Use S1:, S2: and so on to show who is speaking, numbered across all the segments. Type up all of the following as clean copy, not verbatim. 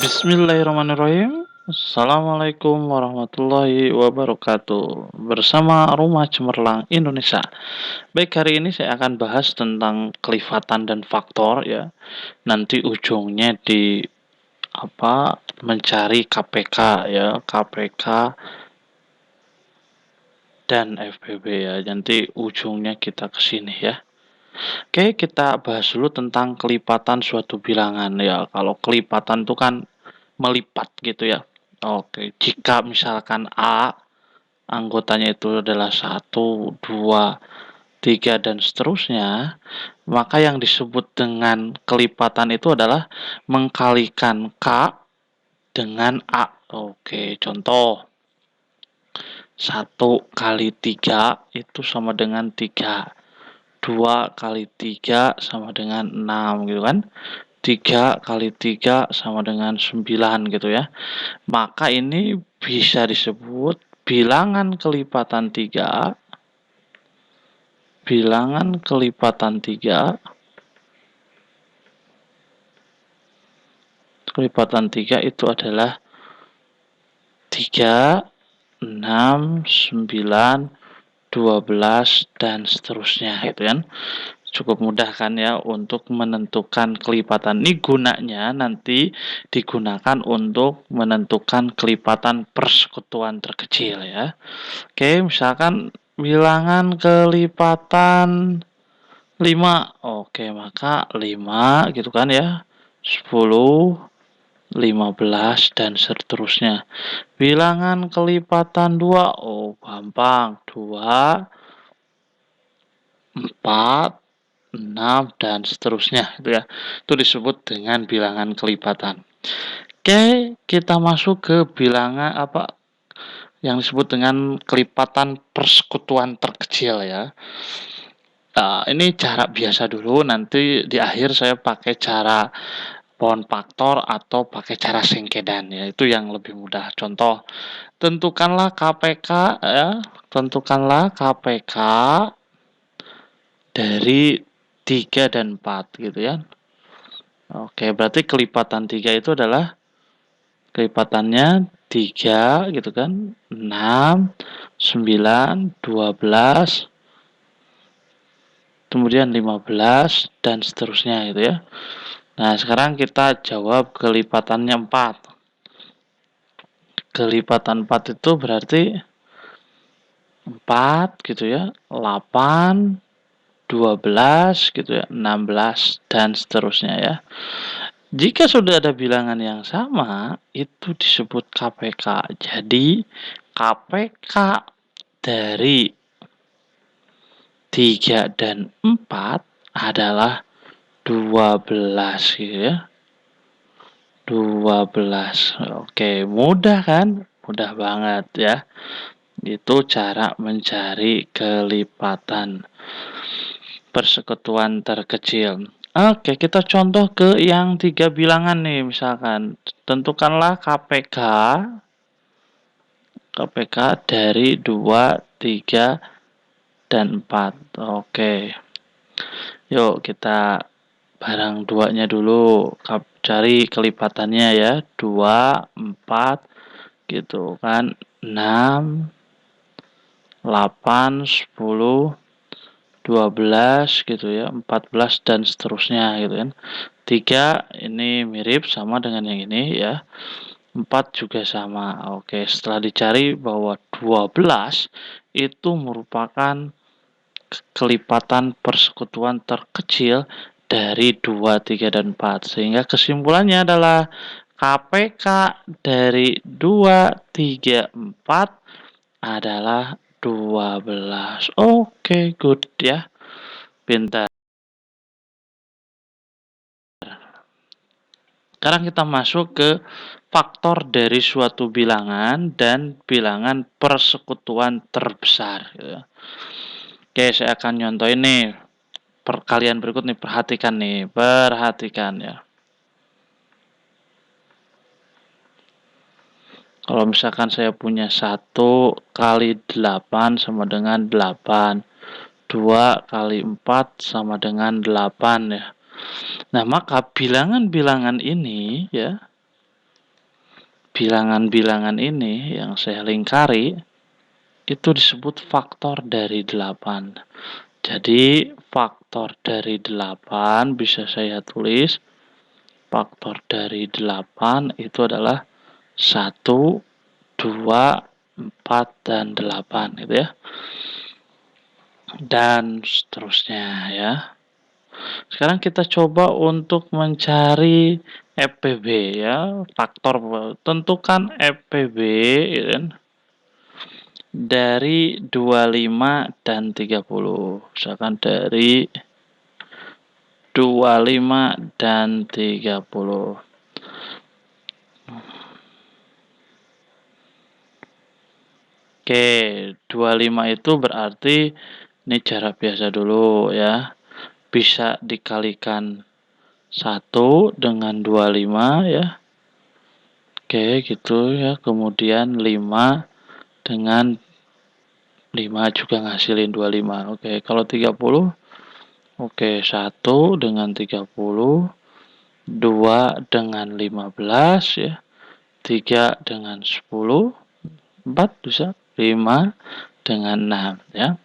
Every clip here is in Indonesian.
S1: Bismillahirrahmanirrahim. Assalamualaikum warahmatullahi wabarakatuh. Bersama Rumah Cemerlang Indonesia. Baik, hari ini saya akan bahas tentang kelifatan dan faktor ya. Nanti ujungnya di mencari KPK ya, KPK dan FBB ya. Nanti ujungnya kita ke sini ya. Oke, kita bahas dulu tentang kelipatan suatu bilangan ya. Kalau kelipatan itu kan melipat gitu ya. Oke, jika misalkan A anggotanya itu adalah 1, 2, 3 dan seterusnya, maka yang disebut dengan kelipatan itu adalah mengkalikan K dengan A. Oke, contoh 1 kali 3 itu sama dengan 3. 2 kali 3 sama dengan 6 gitu kan. 3 kali 3 sama dengan 9 gitu ya. Maka ini bisa disebut bilangan kelipatan 3. Bilangan kelipatan 3. Kelipatan 3 itu adalah 3, 6, 9, 12 dan seterusnya gitu kan. Cukup mudah kan ya untuk menentukan kelipatan. Ini gunanya nanti digunakan untuk menentukan kelipatan persekutuan terkecil ya. Oke, misalkan bilangan kelipatan 5. Oke, maka 5 gitu kan ya. 10, 15 dan seterusnya. Bilangan kelipatan 2. Oh, gampang. 2, 4, 6 dan seterusnya gitu ya. Itu disebut dengan bilangan kelipatan. Oke, kita masuk ke bilangan yang disebut dengan kelipatan persekutuan terkecil ya. Ini cara biasa dulu, nanti di akhir saya pakai cara pohon faktor atau pakai cara singkedan ya. Itu yang lebih mudah. Contoh, tentukanlah KPK ya, tentukanlah KPK dari 3 dan 4 gitu ya. Oke, berarti kelipatan 3 itu adalah kelipatannya 3 gitu kan. 6, 9, 12, kemudian 15 dan seterusnya gitu ya. Nah, sekarang kita jawab kelipatannya 4. Kelipatan 4 itu berarti 4 gitu ya, 8, 12 gitu ya, 16 dan seterusnya ya. Jika sudah ada bilangan yang sama, itu disebut KPK. Jadi, KPK dari 3 dan 4 adalah 12 gitu ya. 12. Oke, mudah kan? Mudah banget ya. Itu cara mencari kelipatan persekutuan terkecil. Oke, kita contoh ke yang 3 bilangan nih, misalkan. Tentukanlah KPK dari 2, 3, dan 4. Oke. Yuk, kita barang 2-nya dulu. Cari kelipatannya ya. 2, 4, gitu kan. 6, 8, 10, 12 gitu ya, 14 dan seterusnya gitu kan. 3 ini mirip sama dengan yang ini ya. 4 juga sama. Oke, setelah dicari bahwa 12 itu merupakan kelipatan persekutuan terkecil dari 2, 3 dan 4. Sehingga kesimpulannya adalah KPK dari 2, 3, 4 adalah 12. Oke, good ya. Pintar. Sekarang kita masuk ke faktor dari suatu bilangan dan bilangan persekutuan terbesar. Oke, saya akan nyontohin nih. Perkalian berikut nih, perhatikan nih. Perhatikan ya. Kalau misalkan saya punya 1 kali 8 sama dengan 8. 2 kali 4 sama dengan 8 ya. Nah, maka bilangan-bilangan ini ya, bilangan-bilangan ini yang saya lingkari itu disebut faktor dari 8. Jadi faktor dari 8 bisa saya tulis faktor dari 8 itu adalah 1, 2, 4, dan 8 gitu ya. Dan seterusnya ya. Sekarang kita coba untuk mencari FPB ya, faktor. Tentukan FPB ya kan, dari 25 dan 30. Misalkan dari 25 dan 30. Oke, 25 itu berarti ini jarak biasa dulu ya. Bisa dikalikan 1 dengan 25 ya. Oke, gitu ya. Kemudian 5 dengan 5 juga ngasilin 25. Oke, kalau 30, oke, 1 dengan 30, 2 dengan 15 ya, 3 dengan 10, 4 bisa, 5 dengan 6 ya.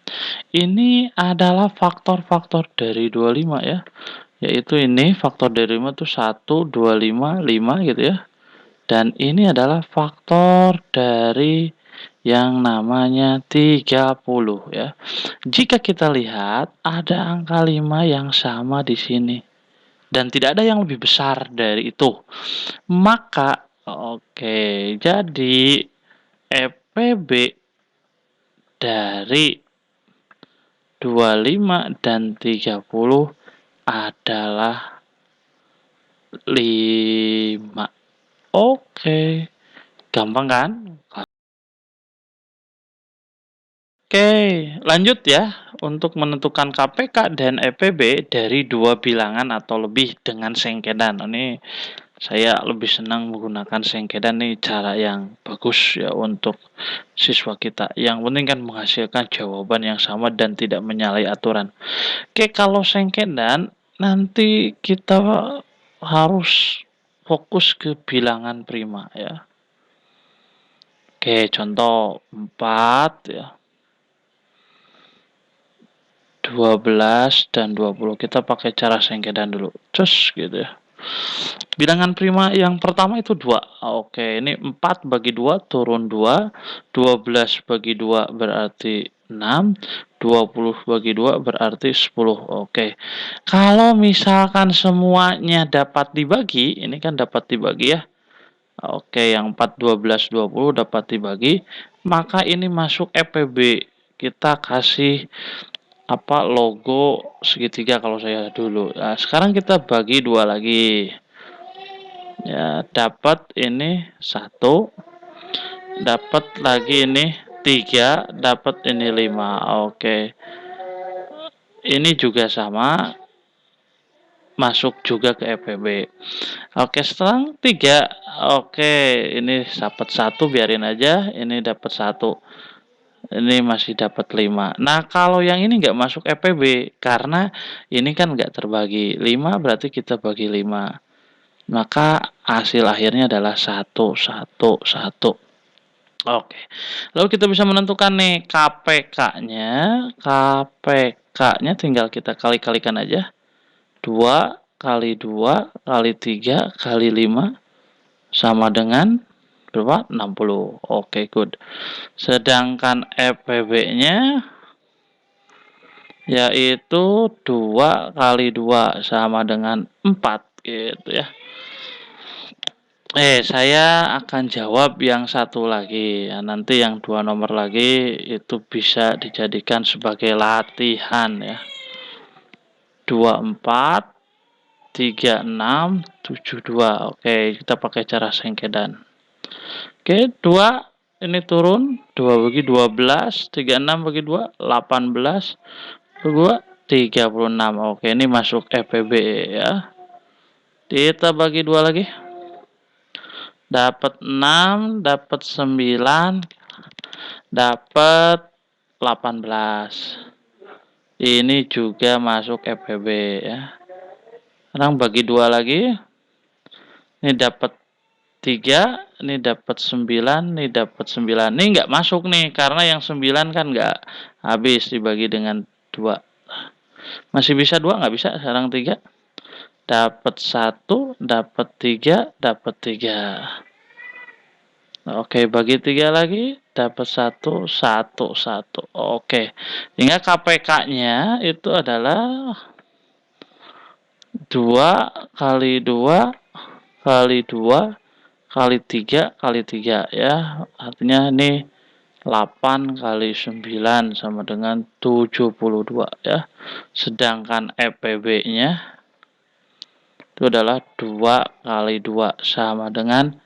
S1: Ini adalah faktor-faktor dari 25 ya. Yaitu ini faktor dari 5 itu 1, 2, 5, 5 gitu ya. Dan ini adalah faktor dari yang namanya 30 ya. Jika kita lihat ada angka 5 yang sama di sini dan tidak ada yang lebih besar dari itu. Maka oke, jadi FPB dari 25 dan 30 adalah 5. Oke, gampang kan? Oke, lanjut ya. Untuk menentukan KPK dan EPB dari dua bilangan atau lebih dengan sengkedan. Ini saya lebih senang menggunakan sengkedan, nih cara yang bagus ya untuk siswa kita. Yang penting kan menghasilkan jawaban yang sama dan tidak menyalahi aturan. Oke, kalau sengkedan nanti kita harus fokus ke bilangan prima ya. Oke, contoh 4 ya. 12 dan 20. Kita pakai cara sengkedan dulu. Cus gitu ya. Bilangan prima yang pertama itu 2. Oke, ini 4 bagi 2 turun 2. 12 bagi 2 berarti 6. 20 bagi 2 berarti 10. Oke. Kalau misalkan semuanya dapat dibagi, ini kan dapat dibagi ya. Oke, yang 4, 12, 20 dapat dibagi, maka ini masuk FPB. Kita kasih logo segitiga kalau saya dulu. Nah, sekarang kita bagi 2 lagi. Ya, dapat ini 1, dapat lagi ini 3, dapat ini 5. Oke. Ini juga sama, masuk juga ke FPB. Oke, setelah 3. Oke, ini dapat 1, biarin aja. Ini dapat 1. Ini masih dapat 5. Nah, kalau yang ini nggak masuk FPB karena ini kan nggak terbagi. 5 berarti kita bagi 5. Maka hasil akhirnya adalah 1, 1, 1. Oke. Lalu kita bisa menentukan nih KPK-nya. KPK-nya tinggal kita kali-kalikan aja. 2 kali 2 kali 3 kali 5 sama dengan berapa? 60. Oke, good. Sedangkan FPB-nya yaitu 2 kali 2 sama dengan 4 gitu ya. Saya akan jawab yang satu lagi ya. Nanti yang 2 nomor lagi itu bisa dijadikan sebagai latihan ya. 24 36 72. Oke, kita pakai cara sengkedan. Oke, 2 ini turun, 2 bagi 12, 36 bagi 2, 18, 2, 36. Oke, ini masuk FPB ya. Kita bagi 2 lagi. Dapat 6, dapat 9, dapat 18. Ini juga masuk FPB ya. Sekarang bagi 2 lagi. Ini dapat 3, ini dapat 9, ini dapat 9. Ini nggak masuk nih, karena yang 9 kan nggak habis dibagi dengan 2. Masih bisa 2, nggak bisa sekarang 3. Dapat 1, dapat 3, dapat 3. Oke, bagi 3 lagi, dapat 1, 1, 1. Oke, sehingga KPK-nya itu adalah 2 kali 2 kali 2 kali 3 kali 3 ya. Artinya ini 8 kali 9 sama dengan 72 ya. Sedangkan EPB-nya itu adalah 2 kali 2 sama dengan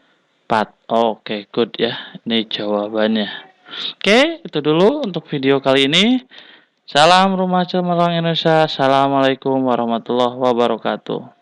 S1: 4. Oke, good ya. Ini jawabannya. Oke, itu dulu untuk video kali ini. Salam Rumah Cemerlang Indonesia. Assalamualaikum warahmatullahi wabarakatuh.